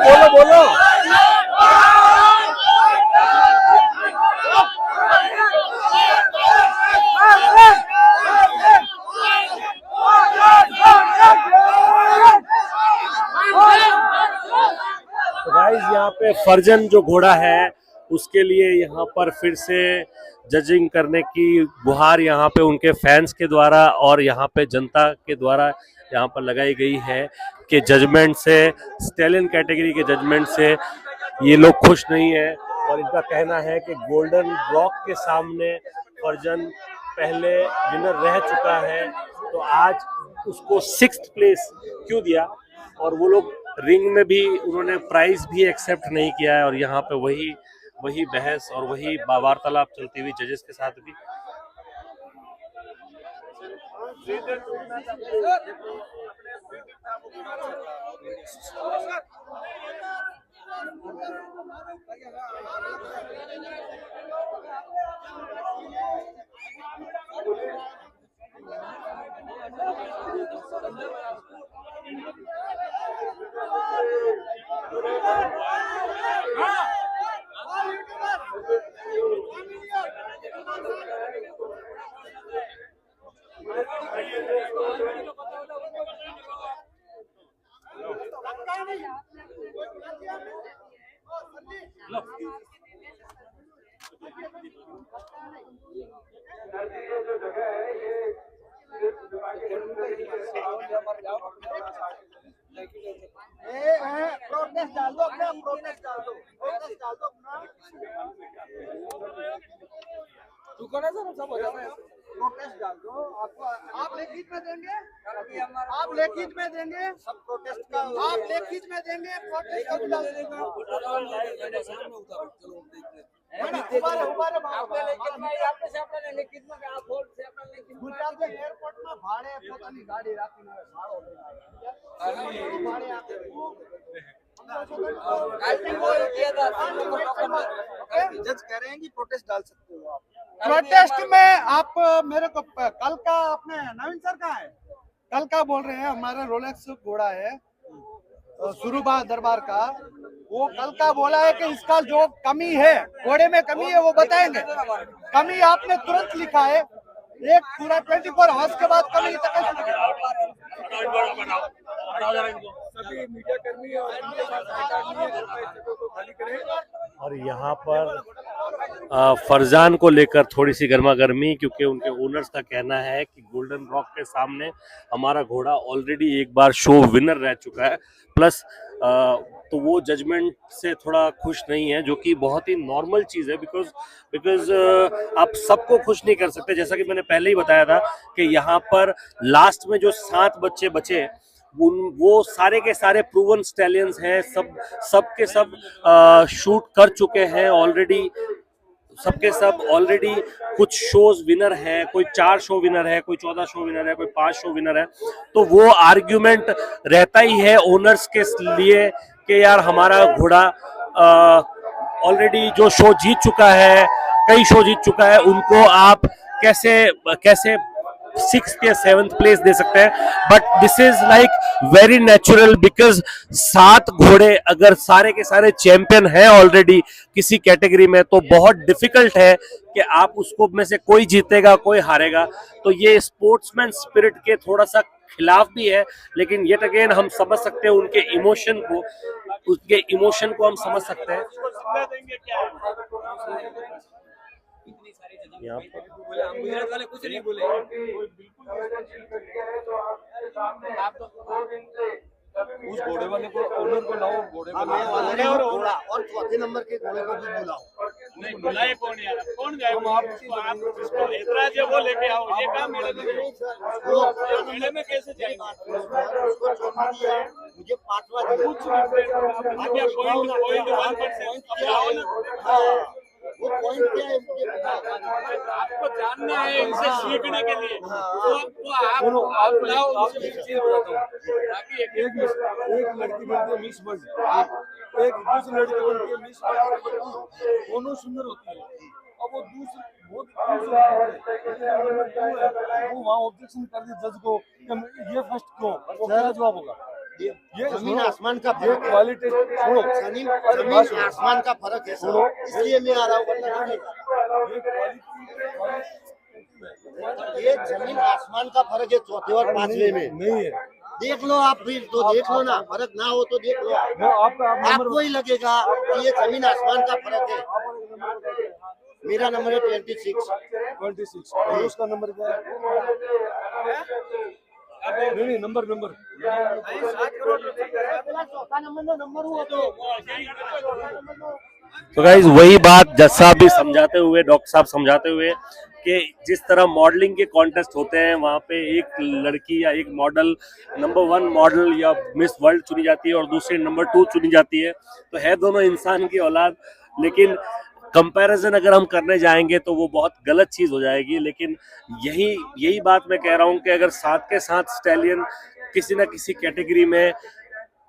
बोलो बोलो। तो गाइस यहाँ पे फर्जन जो घोड़ा है उसके लिए यहाँ पर फिर से जजिंग करने की गुहार यहाँ पे उनके फैंस के द्वारा और यहाँ पे जनता के द्वारा यहाँ पर लगाई गई है कि जजमेंट से, स्टैलियन कैटेगरी के जजमेंट से ये लोग खुश नहीं है और इनका कहना है कि गोल्डन रॉक के सामने फर्जन पहले विनर रह चुका है तो आज उसको 6th प्लेस क्यों दिया, और वो लोग रिंग में भी उन्होंने प्राइज भी एक्सेप्ट नहीं किया है। और यहाँ पे वही बहस और वही वार्तालाप चलती हुई जजेस के साथ भी। प्रोटेस्ट डाल दो अपना, प्रोटेस्ट डाल दो अपना। रुको ना सर, सब हो जाता है। प्रोटेस्ट डाल दो, आपको आप लेखित में देंगे, आप लेखित में देंगे सब प्रोटेस्ट का, आप लेखित में देंगे प्रोटेस्ट का भी डाल देगा। गुजरात में एयरपोर्ट में भाड़े પોતાની ગાડી રાખીને ભાડો ભાડે આપે जज कह रहे हैं कि प्रोटेस्ट डाल सकते हो आप। प्रोटेस्ट में आप मेरे को कल का अपने नवीन सर का है, कल का बोल रहे हैं हमारा रोलेक्स घोड़ा है सुरुबा दरबार का, वो कल का बोला है कि इसका जो कमी है घोड़े में कमी है वो बताएंगे। कमी आपने तुरंत लिखा है, एक पूरा 24 आवर्स के बाद कमी तक सभी मीडिया कर्मी और यहाँ पर फरजान को लेकर थोड़ी सी गर्मा गर्मी, क्योंकि उनके ओनर्स का कहना है कि गोल्डन रॉक के सामने हमारा घोड़ा ऑलरेडी एक बार शो विनर रह चुका है, प्लस तो वो जजमेंट से थोड़ा खुश नहीं है, जो कि बहुत ही नॉर्मल चीज़ है। बिकॉज आप सबको खुश नहीं कर सकते। जैसा कि मैंने पहले ही बताया था कि यहाँ पर लास्ट में जो 7 बच्चे बचे वो सारे के सारे प्रूवन स्टैलियंस हैं, सब के सब शूट कर चुके हैं ऑलरेडी, सबके सब ऑलरेडी कुछ शोज विनर है, कोई 4 शो विनर है, कोई 14 शो विनर है, कोई 5 शो विनर है। तो वो आर्ग्यूमेंट रहता ही है ओनर्स के लिए कि यार हमारा घोड़ा ऑलरेडी जो शो जीत चुका है, कई शो जीत चुका है, उनको आप कैसे 6th या 7th प्लेस दे सकते हैं। But this is like very natural, because 7 घोड़े अगर सारे के सारे चैंपियन हैं ऑलरेडी किसी कैटेगरी में, तो बहुत डिफिकल्ट है कि आप उसको में से कोई जीतेगा कोई हारेगा। तो ये स्पोर्ट्समैन स्पिरिट के थोड़ा सा खिलाफ भी है, लेकिन येट अगेन हम समझ सकते हैं उनके इमोशन को हम समझ सकते हैं। यहाँ पर कुछ नहीं बोले। उस घोड़े वाले को, ओनर को लाओ, घोड़े वाले और घोड़ा और चौथे नंबर के घोड़े को भी बुलाओ। नहीं बुलाए कौन यार, कौन जाए? आप जिसको ऐतराज है वो लेके आओ। ये काम मेले में कैसे जाएगा? मुझे 5वां कुछ वो पॉइंट क्या है मुझे आपको जानना है, इनसे सीखने के लिए। तो आप लाओ। एक लड़की बनती है मिस वर्ल्ड, एक दूसरी लड़की बनती है मिस वर्ल्ड, दोनों सुंदर होती है। अब वो दूसरी बहुत वो वहाँ ऑब्जेक्शन कर दी जज को, ये फर्स्ट क्यों, वो क्या जवाब होगा? ये जमीन आसमान का फर्क है। क्वालिटी सुनो, जमीन आसमान का फर्क है सर, इसलिए मैं आ रहा हूँ, वरना नहीं। ये जमीन आसमान का फर्क है, चौथे और पांचवे में नहीं है। देख लो आप, फिर तो देख लो ना, फर्क ना हो तो देख लो आपको ही लगेगा कि ये जमीन आसमान का फर्क है। मेरा नंबर है 26। और उसका नंबर क्या है? नहीं, नंबर चौथा नंबर हुआ तो गाइज वही बात जज साहब भी समझाते हुए, डॉक्टर साहब समझाते हुए कि जिस तरह मॉडलिंग के कॉन्टेस्ट होते हैं वहाँ पे एक लड़की या एक मॉडल नंबर 1 मॉडल या मिस वर्ल्ड चुनी जाती है और दूसरी नंबर 2 चुनी जाती है, तो है दोनों इंसान की औलाद, लेकिन कंपैरिजन अगर हम करने जाएंगे तो वो बहुत गलत चीज हो जाएगी। लेकिन यही बात मैं कह रहा हूँ कि अगर साथ के साथ स्टैलियन किसी न किसी कैटेगरी में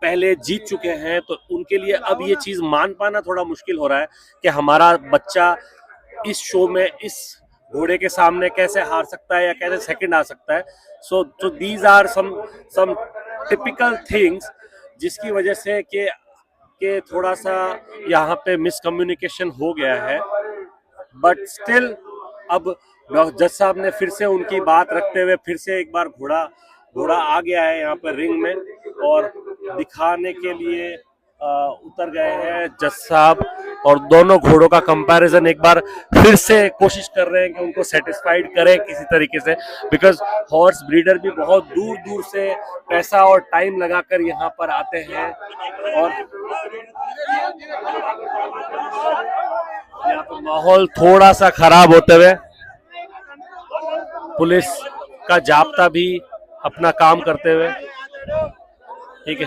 पहले जीत चुके हैं तो उनके लिए अब ये चीज मान पाना थोड़ा मुश्किल हो रहा है कि हमारा बच्चा इस शो में इस घोड़े के सामने कैसे हार सकता है या कैसे सेकंड आ सकता है। So these are some typical things जिसकी वजह से कि थोड़ा सा यहाँ पे मिसकम्युनिकेशन हो गया है। बट स्टिल अब जज साहब ने फिर से उनकी बात रखते हुए फिर से एक बार घोड़ा आ गया है यहाँ पर रिंग में और दिखाने के लिए उतर गए हैं जज साहब, और दोनों घोड़ों का कंपैरिजन एक बार फिर से कोशिश कर रहे हैं कि उनको सेटिस्फाइड करें किसी तरीके से, बिकॉज हॉर्स ब्रीडर भी बहुत दूर दूर से पैसा और टाइम लगाकर यहाँ पर आते हैं। और यहाँ पर माहौल थोड़ा सा खराब होते हुए पुलिस का जाब्ता भी अपना काम करते हुए, ठीक है।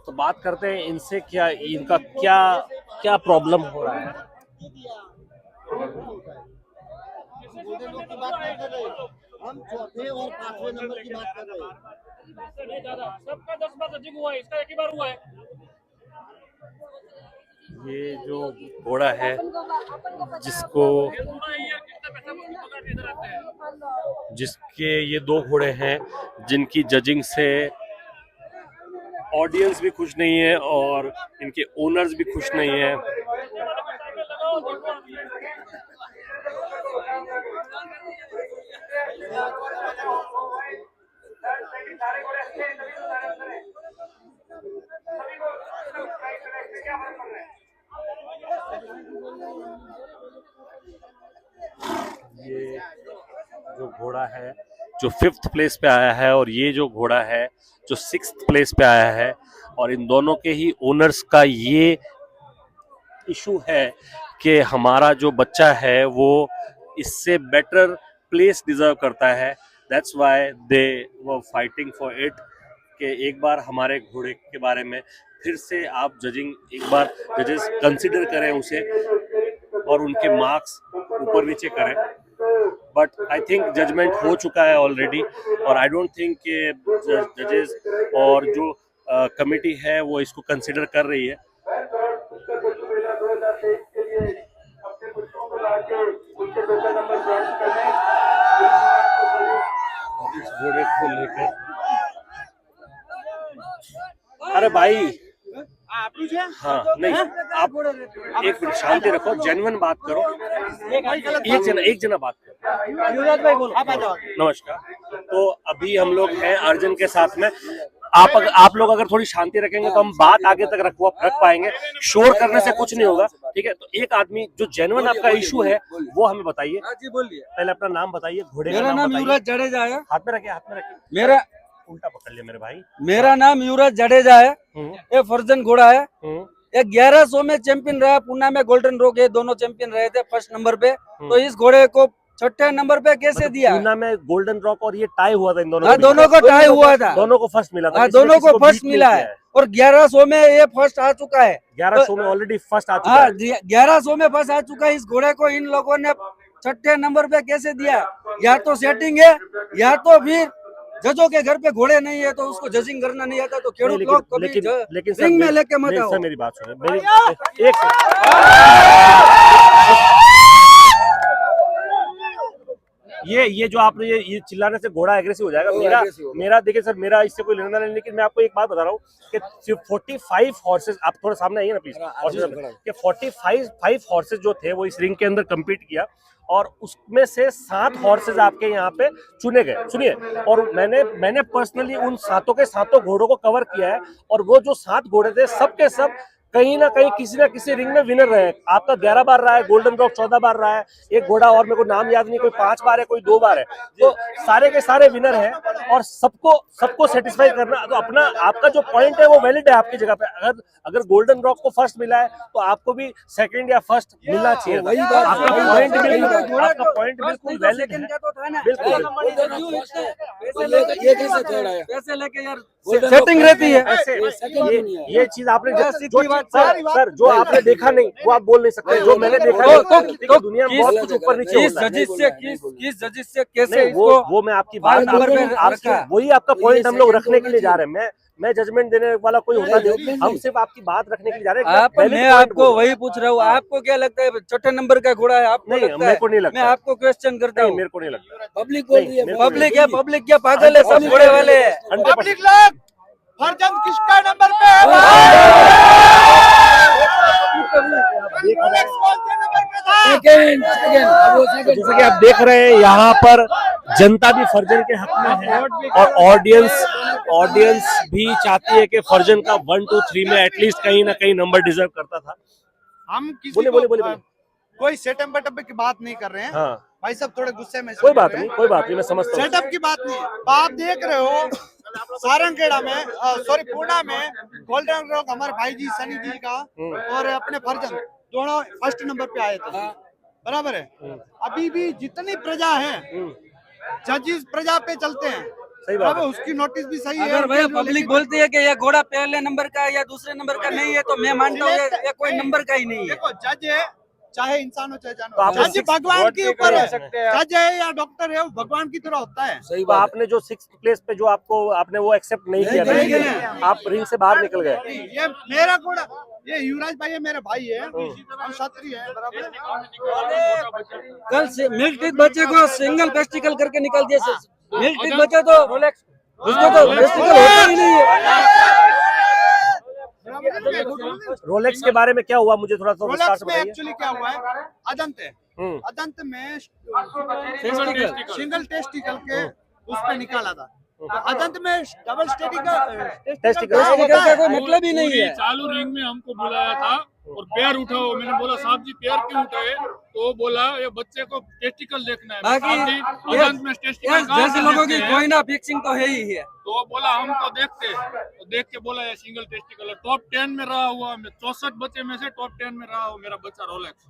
तो बात करते हैं इनसे, इनका क्या प्रॉब्लम हो रहा है। हम चौथे और पांचवे नंबर की बात कर रहे हैं। सबका 10 बार जजिंग हुआ है, इसका एक ही बार हुआ है। ये जो घोड़ा है जिसके ये 2 घोड़े हैं जिनकी जजिंग से ऑडियंस भी खुश नहीं है और इनके ओनर्स भी खुश नहीं है। ये जो घोड़ा है जो 5th प्लेस पे आया है और ये जो घोड़ा है जो 6th प्लेस पे आया है, और इन दोनों के ही ओनर्स का ये इशू है कि हमारा जो बच्चा है वो इससे बेटर प्लेस डिजर्व करता है। That's why they were fighting for it कि एक बार हमारे घोड़े के बारे में फिर से आप एक बार जजेस कंसिडर करें उसे और उनके मार्क्स ऊपर नीचे करें। बट आई थिंक जजमेंट हो चुका है ऑलरेडी और आई डोंट थिंक कि जजेस और जो कमेटी है वो इसको कंसिडर कर रही है। इस घोड़े को लेकर, अरे भाई हाँ नहीं, आप एक मिनट शांति रखो, जेन्युइन बात करो, एक जना बात करो। नमस्कार। तो अभी हम लोग हैं अर्जुन के साथ में, आप लोग अगर थोड़ी शांति रखेंगे तो हम बात आगे तक रख पाएंगे। शोर करने से कुछ नहीं होगा, ठीक है। तो एक आदमी जो जेन्युइन आपका इशू है वो हमें बताइए। जी बोलिए। पहले अपना नाम बताइए, घोड़े मेरा नाम युवराज जडेजा है। हाथ में रखिए। मेरा उल्टा पकड़ लिया मेरे भाई। मेरा नाम युवराज जडेजा है। ये फर्जन घोड़ा है। ये 1100 में चैंपियन रहा, पुणे में गोल्डन रोक, ये दोनों चैंपियन रहे थे फर्स्ट नंबर पे। तो इस घोड़े को 6ठे नंबर पे कैसे दिया? पुणे में गोल्डन रॉक और ये टाई हुआ था इन दोनों। हाँ, दोनों को टाई हुआ था। दोनों को फर्स्ट मिला था। दोनों को फर्स्ट मिला है और 1100 में ये फर्स्ट आ चुका है। 1100 में ऑलरेडी फर्स्ट आ चुका है। 1100 में फर्स्ट आ चुका है। इस घोड़े को इन लोगों ने छठे नंबर पे कैसे दिया? या तो सेटिंग है या तो फिर जजों के घर पे घोड़े नहीं है तो उसको जजिंग करना नहीं आता, तो खेडूत लोग कभी लेकिन सर, रिंग में लेके मत नहीं आओ। सर, मेरी बात सुनिए, मेरी एक ये जो आपने ये चिल्लाने से घोड़ा एग्रेसिव हो जाएगा। मेरा देखिए सर, मेरा इससे कोई लेना नहीं, लेकिन मैं आपको एक बात बता रहा हूँ कि 45 हॉर्सेस, आप थोड़ा सामने आइए ना प्लीज, कि 45 हॉर्सेस जो थे वो इस रिंग के अंदर compete किया और उसमें से 7 हॉर्सेस आपके यहाँ पे चुने गए। सुनिए, और मैंने पर्सनली उन 7 के 7 घोड़ों को कवर किया है, और वो जो 7 घोड़े थे सब के सब कहीं ना कहीं किसी ना किसी रिंग में विनर रहे। आपका 11 बार रहा है, गोल्डन रॉक 14 बार रहा है, एक घोड़ा और मेरे को नाम याद नहीं, कोई 5 बार है, कोई 2 बार है, तो सारे के सारे विनर हैं। और सबको सेटिस्फाई करना, तो अपना आपका जो पॉइंट है वो वैलिड है आपकी जगह पे। अगर गोल्डन रॉक को फर्स्ट मिला है तो आपको भी सेकंड या फर्स्ट मिलना चाहिए। आपका पॉइंट बिल्कुल वैलिड है, बिल्कुल। ये कैसे थोड़ा है? पैसे लेके यार सेटिंग रहती है। ये चीज आपने सर जो आपने देखा नहीं वो आप बोल नहीं सकते, जो मैंने देखा नहीं, तो दुनिया में बहुत कुछ ऊपर नीचे होता है। किस जजिस से कैसे वो मैं आपकी बात, वही आपका पॉइंट हम लोग रखने के लिए जा रहे हैं। मैं जजमेंट देने वाला कोई होता नहीं, हम सिर्फ आपकी बात रखने के लिए जा रहे हैं। मैं आपको वही पूछ रहा हूँ, आपको क्या लगता है छठे नंबर का घोड़ा है? आपको नहीं, मेरे को नहीं लगता। मैं आपको क्वेश्चन करता हूँ, मेरे को नहीं लगता। पब्लिक बोल रही है। पब्लिक क्या पागल है? सब घोड़े वाले हैं। पब्लिक लोग, फरजंद किसका नंबर पे है? रोलेक्स कौन से नंबर पे था? जैसे कि आप देख रहे हैं, यहाँ पर जनता भी फरजन के हक में है, और ऑडियंस भी चाहती है कि फरजन का 1, 2, 3 में एटलीस्ट कहीं ना कहीं नंबर डिजर्व करता था। हम किसी बोले। कोई सेटअप वेटअप की बात नहीं कर रहे हैं। हाँ, भाई सब थोड़े गुस्से में, कोई बात नहीं, मैं समझता हूँ। सेटअप की बात नहीं है। आप देख रहे हो सारंगखेड़ा में, सॉरी पूना में, गोल्डन रॉक हमारे भाई जी सनी जी का और अपने फरजन दोनों फर्स्ट नंबर पे आए थे, बराबर है। अभी भी जितनी प्रजा है, जजेस प्रजा पे चलते हैं, सही बात है। उसकी नोटिस भी सही है। अगर भैया पब्लिक बोलती है कि ये घोड़ा पहले नंबर का है या दूसरे नंबर का नहीं है, तो मैं मानता हूँ ये कोई नंबर का ही नहीं है। देखो, जज है, चाहे इंसान हो चाहे तो जानवर, आपने जज 6th भगवान के ऊपर है। सकते हैं। जज है या डॉक्टर है, वो भगवान की तरह होता है। सही बात। आपने जो 6th प्लेस पे जो आपने वो एक्सेप्ट नहीं किया था, आप रिंग से बाहर निकल गए। ये मेरा घोड़ा, ये युवराज भाई है, मेरे भाई है, हम क्षत्रिय है, बराबर है। कल से मिल्क टीथ बच्चे को सिंगल टेस्टिकल करके निकाल दिया। मिल्क टीथ बच्चा तो उसको तो टेस्टिकल होता ही नहीं है। रोलेक्स के बारे में क्या हुआ, मुझे थोड़ा विस्तार रोलेक्स से में बताइए। एक्चुअली क्या हुआ है, अदंत है, अदंत में सिंगल टेस्टिकल के उस पे निकाला था, तो अदंत में डबल टेस्टिकल का कोई मतलब ही नहीं है। चालू रिंग में हमको बुलाया था और पैर उठाओ, मैंने बोला साहब जी पैर क्यों उठाए, तो बोला ये बच्चे को टेस्टिकल देखना है। बाकी अदंत में टेस्टिकल जैसे लोगों की कोई ना फिक्सिंग तो है ही है। तो बोला हम तो देखते हैं, तो देख के बोला ये सिंगल टेस्टिकल है। टॉप 10 में रहा हुआ, मैं 64 बच्चे में से टॉप 10 में रहा हुआ मेरा बच्चा रोलेक्स।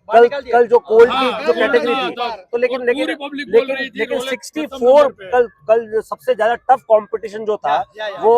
कल जो कोल्ड की जो हाँ, कैटेगरी हाँ, थी, हाँ, तो लेकिन पूरी public बोल रही थी लेकिन रोलेक्स 64 खत्म नंबर पे। कल जो सबसे ज्यादा टफ कंपटीशन जो था वो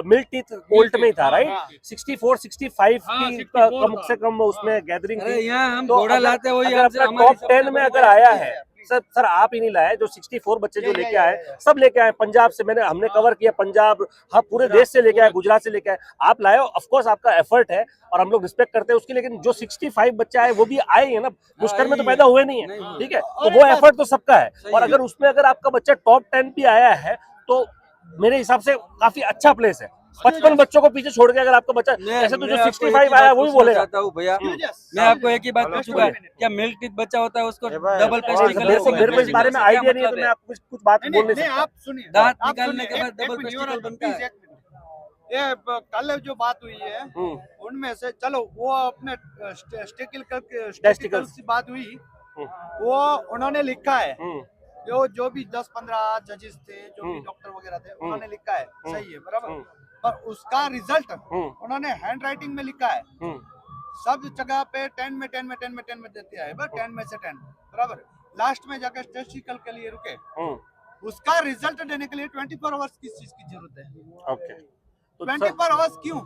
मिल्क टीथ कोल्ट में ही था, राइट। 64 65 हाँ, की 64 कम से कम उसमें गैदरिंग अरे थी। यहाँ हम तो घोड़ा लाते हैं वही अगर हमसे अपना हमारी टॉप 10 में अगर आया है, सर आप ही नहीं लाए, जो 64 बच्चे जो लेके आए सब लेके आए पंजाब से, हमने कवर किया पंजाब, हाँ पूरे देश से लेके आए, गुजरात से लेके आए, आप लाए हो। ऑफ कोर्स आपका एफर्ट है और हम लोग रिस्पेक्ट करते हैं उसकी, लेकिन जो 65 बच्चे आए वो भी आए हैं ना, पुष्कर में तो पैदा हुए नहीं है, ठीक है, तो वो एफर्ट तो सबका है। और अगर उसमें अगर आपका बच्चा टॉप 10 भी आया है तो मेरे हिसाब से काफी अच्छा प्लेस है। 55 बच्चों को पीछे छोड़ के अगर आपका बच्चा, ऐसे तो जो 65 आया वो भी बोलेगा। भैया मैं आपको एक ही बात पूछूंगा, क्या मिल्क टीथ बच्चा होता है उसको डबल टेस्टिकल? मेरे को इस बारे में आइडिया नहीं है, तो मैं आपको कुछ बात बोल नहीं सकता। आप सुनिए, दांत आप निकालने के सुनिए, बाद डबल एक मिनट, टेस्टिकल बनता है। ये कल जो बात हुई है उनमें से, चलो वो अपने टेस्टिकल की बात हुई, वो उन्होंने लिखा है, जो भी 10-15 जजेस थे, जो भी डॉक्टर वगैरह थे, उन्होंने लिखा है, सही है, बराबर। पर उसका रिजल्ट उन्होंने हैंड राइटिंग में लिखा है, सब जगह पे 10 में 10 में 10 में 10 में देते हैं, बस 10 में से 10, बराबर। लास्ट में जाकर टेस्टिकल के लिए रुके, उसका रिजल्ट देने के लिए 24 आवर्स किस चीज की जरूरत है? ओके, 24 आवर्स क्यों?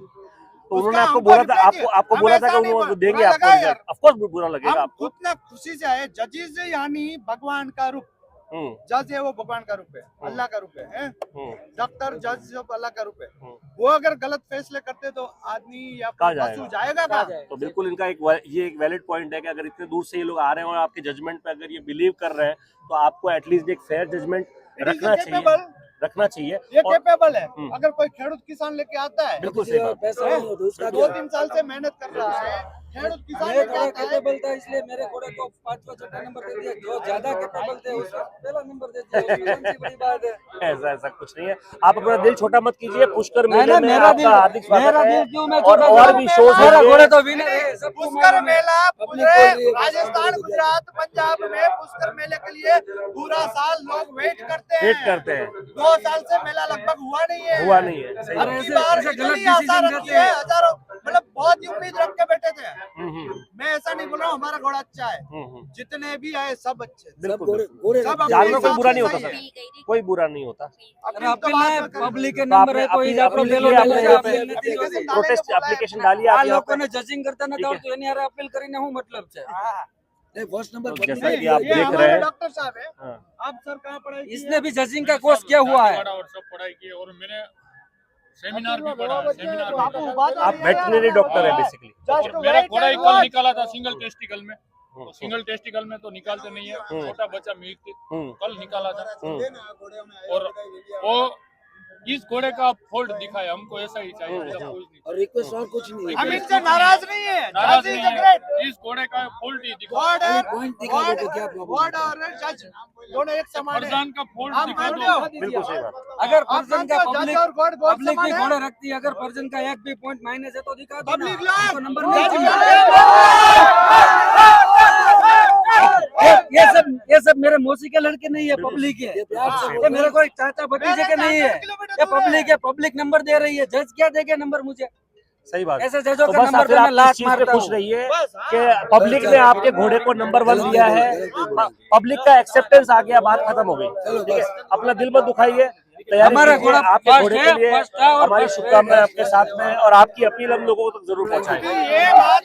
तो उन्होंने उसका आपको हमको बोला था, रिप्लाई दिया। आपको हम बोला था ऐसा कि नहीं वो बोल- देंगे बुरा आपको लगा रिजल्ट, यार। ऑफ कोर्स बुरा लगेगा हम आपको। खुद ना खुशी से आए। जजेस यानी भगवान का रूप, जज है वो भगवान का रूप है, अल्लाह का रूप है? डॉक्टर जज सब अल्लाह का रूप है। वो अगर गलत फैसले करते तो आदमी या कहाँ पशु जाएगा कहाँ? तो बिल्कुल इनका ये एक वैलिड पॉइंट है कि अगर इतने दूर से ये लोग आ रहे हैं और आपके जजमेंट पे अगर ये बिलीव कर रहे हैं तो आपको एटलीस्ट एक फेयर जजमेंट रखना चाहिए। ये और कैपेबल है। अगर कोई खेडूत किसान लेके आता है, बिल्कुल सही बात। पैसा नहीं होता उसका 2-3 साल से मेहनत कर रहा है, खेडूत किसान मैं लेके थोड़ा आता है, कैपेबल था इसलिए मेरे घोड़े को 5वां 6वां नंबर दे दिया। जो ज्यादा कैपेबल थे उसको पहला नंबर दे दिया। उसमें कौन सी बड़ी बात है? ऐसा कुछ नहीं है। आप अपना दिल छोटा मत कीजिए। पुष्कर नहीं मेले ना, में मेरा आपका दिल, हार्दिक स्वागत मेरा है। दिल क्यों मैं और छोटा और करूं? भी shows मेरा होंगे। घोड़े तो विनर है, सबको पुष्कर मालूम है। मेला पब्लिक पूरे बोल रही है, राजस्थान, गुजरात, पंजाब में पुष्कर मेले के लिए पूरा साल लोग वेट करते हैं। 2 साल से मेला लगभग हुआ नहीं है। सही अरे बात। इस बार ऐसे गलत इतनी आशा डिसीजन रखी देते है, हैं। हजारों मतलब बहुत ही उम्मीद रख के बैठे थे। हम्म। मैं ऐसा नहीं बोल रहा हूँ हमारा घोड़ा अच्छा है, जितने भी आए सब अच्छे थे। बिल्कुल सब अपने जानवर कोई हिसाब बुरा से नहीं होता सही सर, है। कोई बुरा नहीं होता। अपनी अपील तो बात है, मत करो। पब्लिक के तो नंबर है, आपने कोई अपील- जाकर अपील बेलो की है, ले आपने ले, यहाँ अपील पे नहीं application होती। डालने प्रोटेस्ट को बोला है। एप्लीकेशन डाली આ आप यहाँ पे। લોકોને જજિંગ કરતા નતા આવડતું એની હારે અપીલ કરીને શું મતલબ છે? ફર્સ્ટ तो નંબર जैसा कि आप ये देख हमारे रहे हैं, डॉक्टर साहब है। हाँ। आप सर कहाँ पढ़ाई की इसने है? भी जजिंग का कोर्स किया हुआ है। और सब पढ़ाई की और मैंने सेमिनार भी पढ़ा है, सेमिनार भी बापू, पढ़ा बात आप वेटनरी डॉक्टर है बेसिकली। Just है। मेरा wait घोड़ा and एक कल watch. निकाला था सिंगल टेस्टिकल में। तो सिंगल टेस्टिकल में तो निकालते नहीं है, छोटा बच्चा मिल्क कल निकाला था। और वो इस घोड़े का फॉल्ट दिखाया हमको, ऐसा ही चाहिए, ऐसा कुछ नहीं। और रिक्वेस्ट और कुछ नहीं हम इनसे नाराज नहीं है। नाराज Judge is नहीं a great. है, इस घोड़े का फॉल्ट ही दिखाया। पॉइंट दिखा दो तो क्या प्रॉब्लम Ward और जज दोनों एक समान है। फरजान का फॉल्ट आप दिखा मानते हो? दो। बिल्कुल सही बात। अगर आप पर्सन मानते का हो जज पब्लिक और गॉड गॉड पब्लिक भी समान है? घोड़े रखती है, अगर पर्सन का एक भी पॉइंट माइनस है तो दिखा दो ना। पब्लिक लोग हमको नंबर जज नहीं लोग- चाहिए। ये सब मेरे मौसी के लड़के नहीं है, पब्लिक है। ये मेरे को एक चाचा भतीजे के नहीं है, ये पब्लिक है। पब्लिक नंबर दे रही है, जज क्या देगा नंबर मुझे? सही बात। ऐसे जजों तो का बस नंबर आप फिर पे मैं आप इस लात चीज पे मारता खुश हूँ। रहिए कि पब्लिक ने आपके घोड़े को नंबर 1 दिया है। पब्लिक का एक्सेप्टेंस आ गया, बात खत्म हो गई। ठीक है, अपना दिल मत दुखाइए। तैयारी हमारा कीजिए, घोड़ा आपके फर्स्ट घोड़े है, के लिए फर्स्ट है और हमारी फर्स्ट शुभकामनाएं है। आपके साथ में है और आपकी अपील हम लोगों को जरूर पहुंचाएंगे। ये बात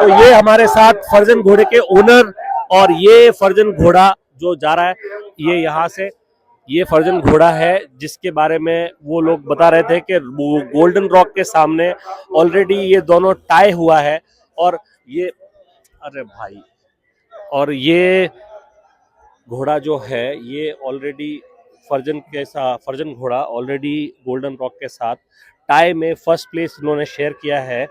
तो ये हमारे साथ फर्जन घोड़े के ओनर, और ये फर्जन घोड़ा जो जा रहा है ये यहाँ से, ये फर्जन घोड़ा है जिसके बारे में वो लोग बता रहे थे कि गोल्डन रॉक के सामने ऑलरेडी ये दोनों टाई हुआ है। और ये अरे भाई, और ये घोड़ा जो है ये ऑलरेडी फर्जन घोड़ा ऑलरेडी गोल्डन रॉक के साथ टाई में फर्स्ट प्लेस इन्होंने शेयर किया है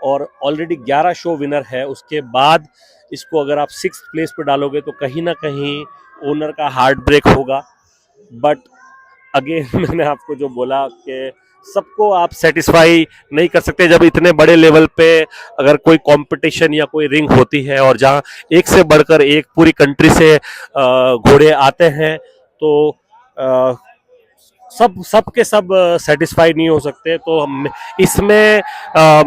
और ऑलरेडी 11 शो विनर है। उसके बाद इसको अगर आप 6th प्लेस पे डालोगे तो कहीं ना कहीं ओनर का हार्ट ब्रेक होगा। बट अगेन मैंने आपको जो बोला कि सबको आप सेटिस्फाई नहीं कर सकते। जब इतने बड़े लेवल पे अगर कोई कंपटीशन या कोई रिंग होती है और जहां एक से बढ़कर एक पूरी कंट्री से घोड़े आते हैं तो सब के सब सेटिस्फाई नहीं हो सकते। तो इसमें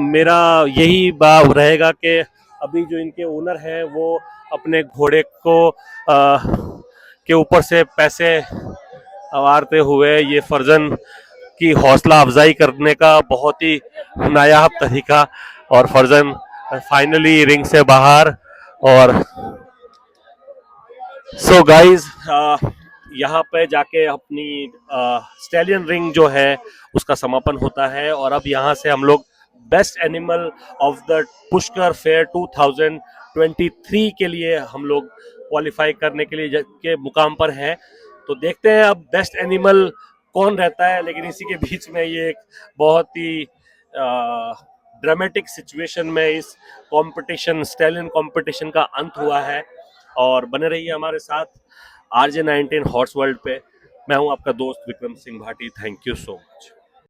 मेरा यही बात रहेगा कि अभी जो इनके ओनर हैं वो अपने घोड़े को के ऊपर से पैसे अवारते हुए ये फर्जन की हौसला अफजाई करने का बहुत ही नायाब तरीका, और फर्जन फाइनली रिंग से बाहर। और सो गाइज यहाँ पे जाके अपनी स्टैलियन रिंग जो है उसका समापन होता है और अब यहाँ से हम लोग best animal of the Pushkar fair 2023 के लिए हम लोग क्वालिफाई करने के लिए के मुकाम पर हैं। तो देखते हैं अब बेस्ट एनिमल कौन रहता है। लेकिन इसी के बीच में ये एक बहुत ही ड्रामेटिक सिचुएशन में इस कंपटीशन स्टैलियन कंपटीशन का अंत हुआ है। और बने रहिए हमारे साथ RJ19 हॉर्स वर्ल्ड पे। मैं हूं आपका दोस्त Vikram Singh Bhati. Thank you so much.